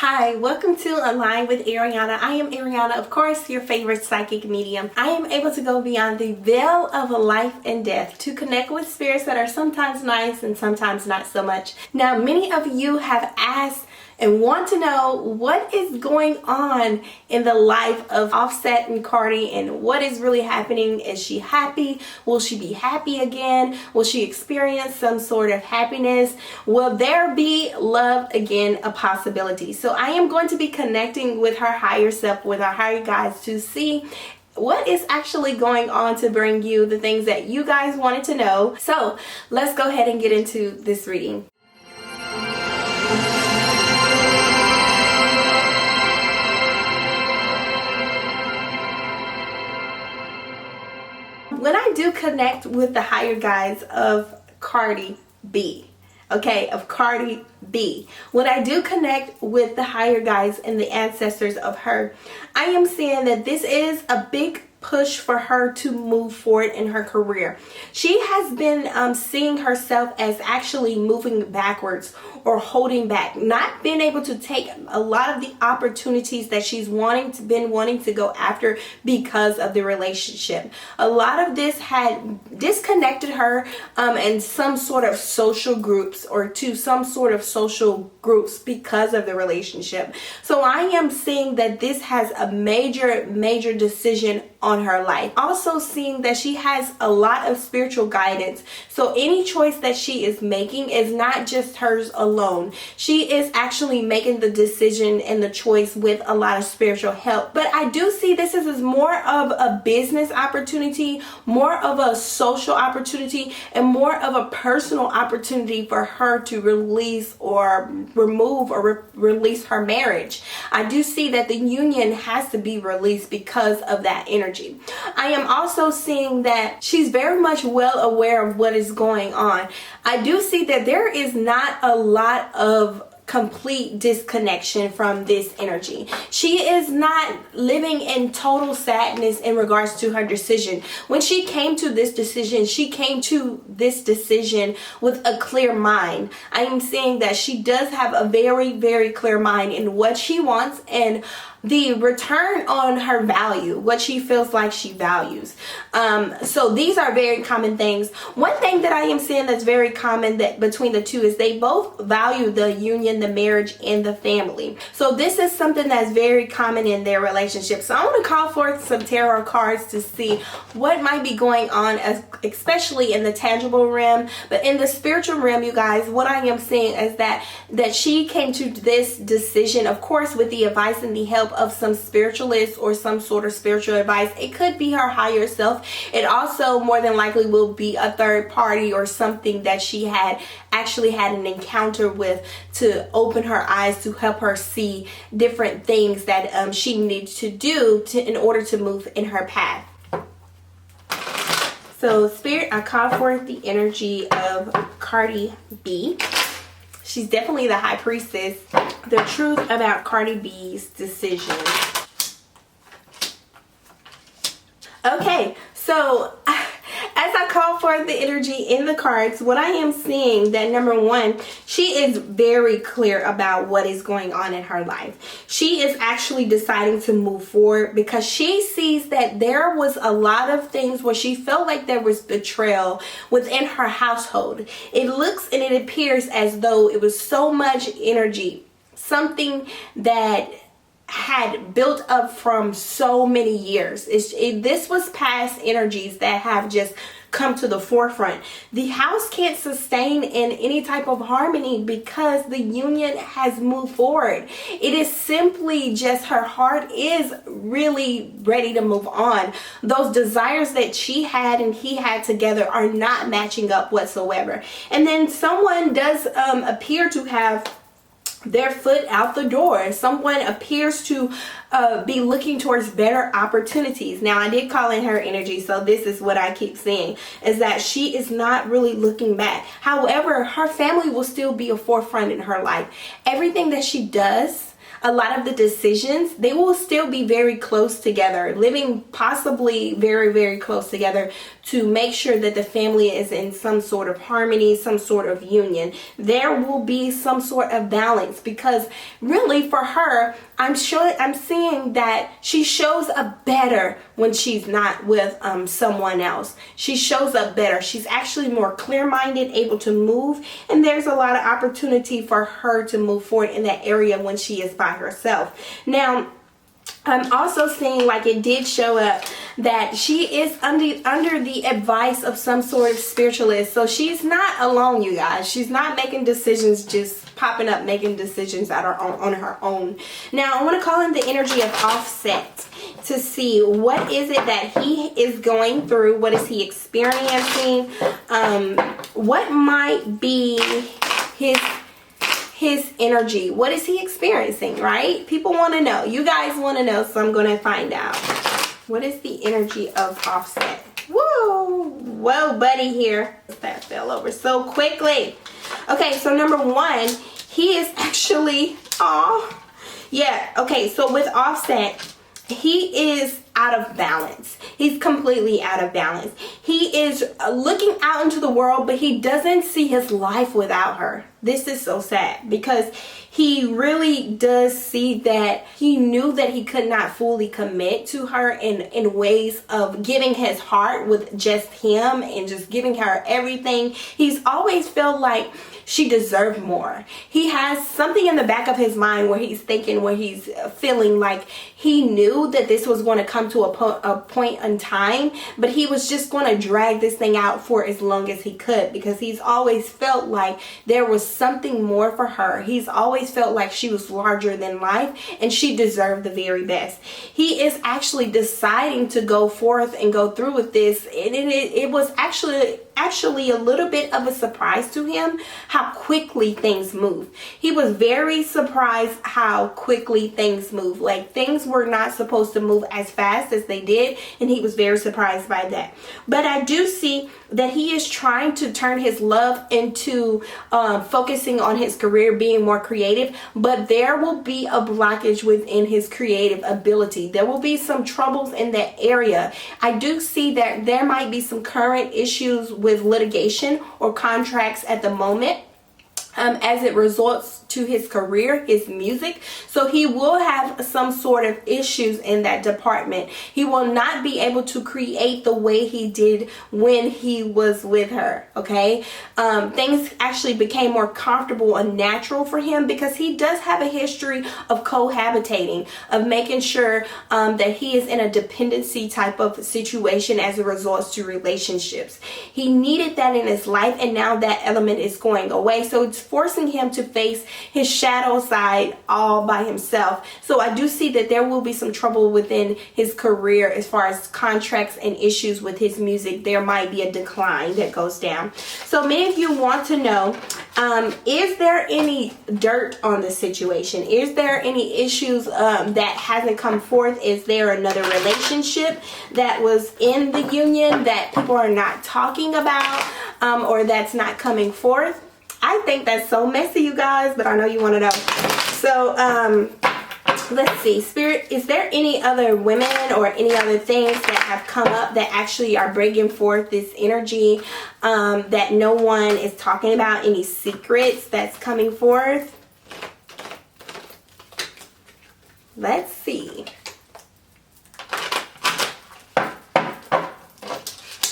Hi, welcome to Align with Ariana. I am Ariana, of course, your favorite psychic medium. I am able to go beyond the veil of life and death to connect with spirits that are sometimes nice and sometimes not so much. Now, many of you have asked and want to know what is going on in the life of Offset and Cardi and what is really happening. Is she happy? Will she be happy again? Will she experience some sort of happiness? Will there be love again a possibility? So I am going to be connecting with her higher self, with our higher guides, to see what is actually going on to bring you the things that you guys wanted to know. So let's go ahead and get into this reading. When I do connect with the higher guides of Cardi B, of Cardi B, when I do connect with the higher guides and the ancestors of her, I am seeing that this is a big push for her to move forward in her career. She has been seeing herself as actually moving backwards or holding back, not being able to take a lot of the opportunities that she's been wanting to go after because of the relationship. A lot of this had disconnected her in some sort of social groups or to some sort of social groups because of the relationship. So I am seeing that this has a major decision on her life. Also seeing that she has a lot of spiritual guidance. So any choice that she is making is not just hers alone. She is actually making the decision and the choice with a lot of spiritual help. But I do see this as more of a business opportunity, more of a social opportunity, and more of a personal opportunity for her to release or remove or release her marriage. I do see that the union has to be released because of that energy. I am also seeing that she's very much well aware of what is going on. I do see that there is not a lot of complete disconnection from this energy. She is not living in total sadness in regards to her decision. When she came to this decision, she came to this decision with a clear mind. I am seeing that she does have a very clear mind in what she wants and the return on her value, what she feels like she values. So these are very common things. One thing that I am seeing that's very common that between the two is they both value the union, the marriage, and the family. So this is something that's very common in their relationship. So I want to call forth some tarot cards to see what might be going on, especially in the tangible realm. But in the spiritual realm, you guys, what I am seeing is that she came to this decision, of course, with the advice and the help of some spiritualist or some sort of spiritual advice. It could be her higher self. It also more than likely will be a third party or something that she actually had an encounter with to open her eyes, to help her see different things that she needs to do in order to move in her path. So Spirit, I call forth the energy of Cardi B. She's definitely the high priestess. The truth about Cardi B's decision. Okay, so as I call for the energy in the cards, what I am seeing that number one, she is very clear about what is going on in her life. She is actually deciding to move forward because she sees that there was a lot of things where she felt like there was betrayal within her household. It looks and it appears as though it was so much energy, something that had built up from so many years. This was past energies that have just come to the forefront. The house can't sustain in any type of harmony because the union has moved forward. It is simply just her heart is really ready to move on. Those desires that she had and he had together are not matching up whatsoever. And then someone does appear to have their foot out the door. Someone appears to be looking towards better opportunities. Now, I did call in her energy, so this is what I keep seeing, is that she is not really looking back. However, her family will still be a forefront in her life. Everything that she does, a lot of the decisions, they will still be very close together, living possibly very, very close together to make sure that the family is in some sort of harmony, some sort of union. There will be some sort of balance, because really for her, I'm seeing that she shows up better when she's not with someone else. She shows up better. She's actually more clear-minded, able to move, and there's a lot of opportunity for her to move forward in that area when she is by herself. Now, I'm also seeing, like, it did show up that she is under the advice of some sort of spiritualist. So she's not alone, you guys. She's not making decisions, just popping up making decisions that are on her own. Now, I want to call in the energy of Offset to see what is it that he is going through. What is he experiencing? What might be his energy? What is he experiencing, right? People want to know. You guys want to know, so I'm going to find out. What is the energy of Offset? Whoa, buddy here. That fell over so quickly. Okay, so number one, he is actually, okay, so with Offset, he is out of balance. He's completely out of balance. He is looking out into the world, but he doesn't see his life without her. This is so sad, because he really does see that he knew that he could not fully commit to her in ways of giving his heart with just him and just giving her everything. He's always felt like she deserved more. He has something in the back of his mind where he's thinking, where he's feeling like he knew that this was going to come to a point in time, but he was just going to drag this thing out for as long as he could, because he's always felt like there was something more for her. He's always felt like she was larger than life and she deserved the very best. He is actually deciding to go forth and go through with this, and it was actually a little bit of a surprise to him how quickly things move. He was very surprised how quickly things move. Like, things were not supposed to move as fast as they did, and he was very surprised by that. But I do see that he is trying to turn his love into focusing on his career, being more creative, but there will be a blockage within his creative ability. There will be some troubles in that area. I do see that there might be some current issues with litigation or contracts at the moment, as it results to his career, his music. So he will have some sort of issues in that department. He will not be able to create the way he did when he was with her, okay? Things actually became more comfortable and natural for him, because he does have a history of cohabitating, of making sure that he is in a dependency type of situation as it results to relationships. He needed that in his life, and now that element is going away. So it's forcing him to face his shadow side all by himself. So I do see that there will be some trouble within his career as far as contracts and issues with his music. There might be a decline that goes down. So many of you want to know, is there any dirt on the situation? Is there any issues that hasn't come forth? Is there another relationship that was in the union that people are not talking about, or that's not coming forth? I think that's so messy, you guys, but I know you want to know. So, let's see. Spirit, is there any other women or any other things that have come up that actually are bringing forth this energy that no one is talking about? Any secrets that's coming forth? Let's see.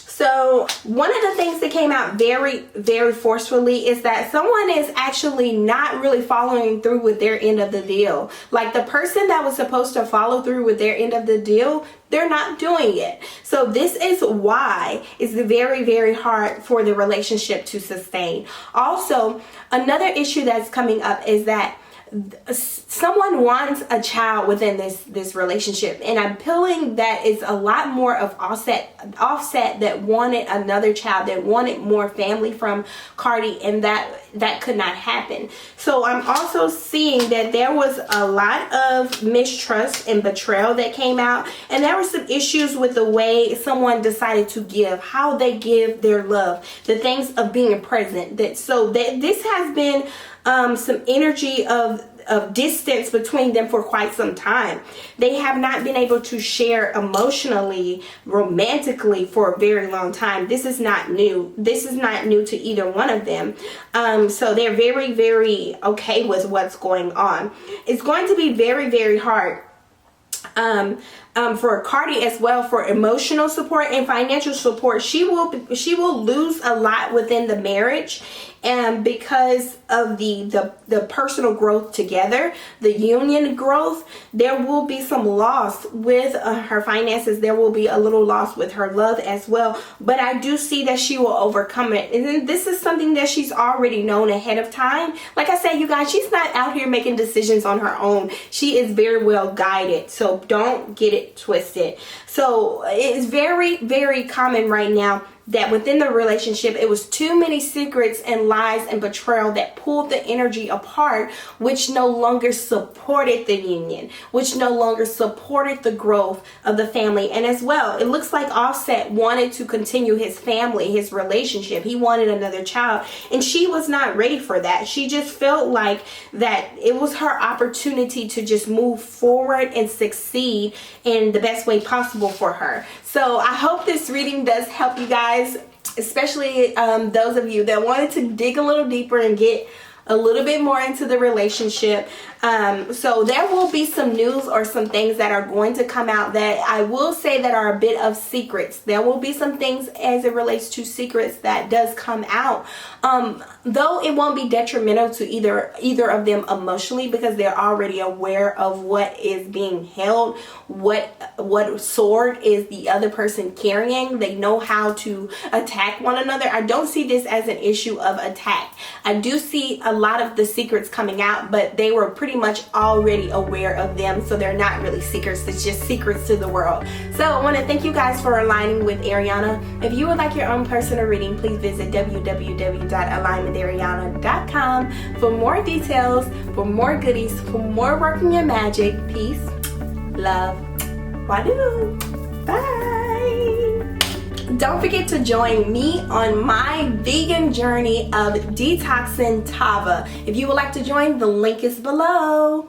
So one of the things that came out very, very forcefully is that someone is actually not really following through with their end of the deal. Like, the person that was supposed to follow through with their end of the deal, they're not doing it. So this is why it's very, very hard for the relationship to sustain. Also, another issue that's coming up is that someone wants a child within this relationship, and I'm feeling that it's a lot more of offset that wanted another child, that wanted more family from Cardi, and that could not happen. So I'm also seeing that there was a lot of mistrust and betrayal that came out, and there were some issues with the way someone decided to give, how they give their love, the things of being present. This has been some energy of of distance between them for quite some time. They have not been able to share emotionally, romantically for a very long time. This is not new. This is not new to either one of them. So they're very, very okay with what's going on. It's going to be very, very hard for Cardi as well, for emotional support and financial support. She will lose a lot within the marriage, and because of the personal growth together, the union growth, there will be some loss with her finances. There will be a little loss with her love as well, but I do see that she will overcome it. And this is something that she's already known ahead of time. Like I said, you guys, she's not out here making decisions on her own. She is very well guided, so don't get it twisted. So it's very, very common right now that within the relationship, it was too many secrets and lies and betrayal that pulled the energy apart, which no longer supported the union, which no longer supported the growth of the family. And as well, it looks like Offset wanted to continue his family, his relationship. He wanted another child, and she was not ready for that. She just felt like that it was her opportunity to just move forward and succeed in the best way possible for her. So I hope this reading does help you guys, especially those of you that wanted to dig a little deeper and get a little bit more into the relationship. So there will be some news or some things that are going to come out that I will say that are a bit of secrets. There will be some things as it relates to secrets that does come out. Though it won't be detrimental to either of them emotionally, because they're already aware of what is being held, what sword is the other person carrying. They know how to attack one another. I don't see this as an issue of attack. I do see a lot of the secrets coming out, but they were pretty much already aware of them, so they're not really secrets. It's just secrets to the world. So I want to thank you guys for aligning with Ariana. If you would like your own personal reading, please visit www.alignwithariana.com for more details, for more goodies, for more working your magic. Peace, love, wadu. Bye. Don't forget to join me on my vegan journey of detoxing TAVA. If you would like to join, the link is below.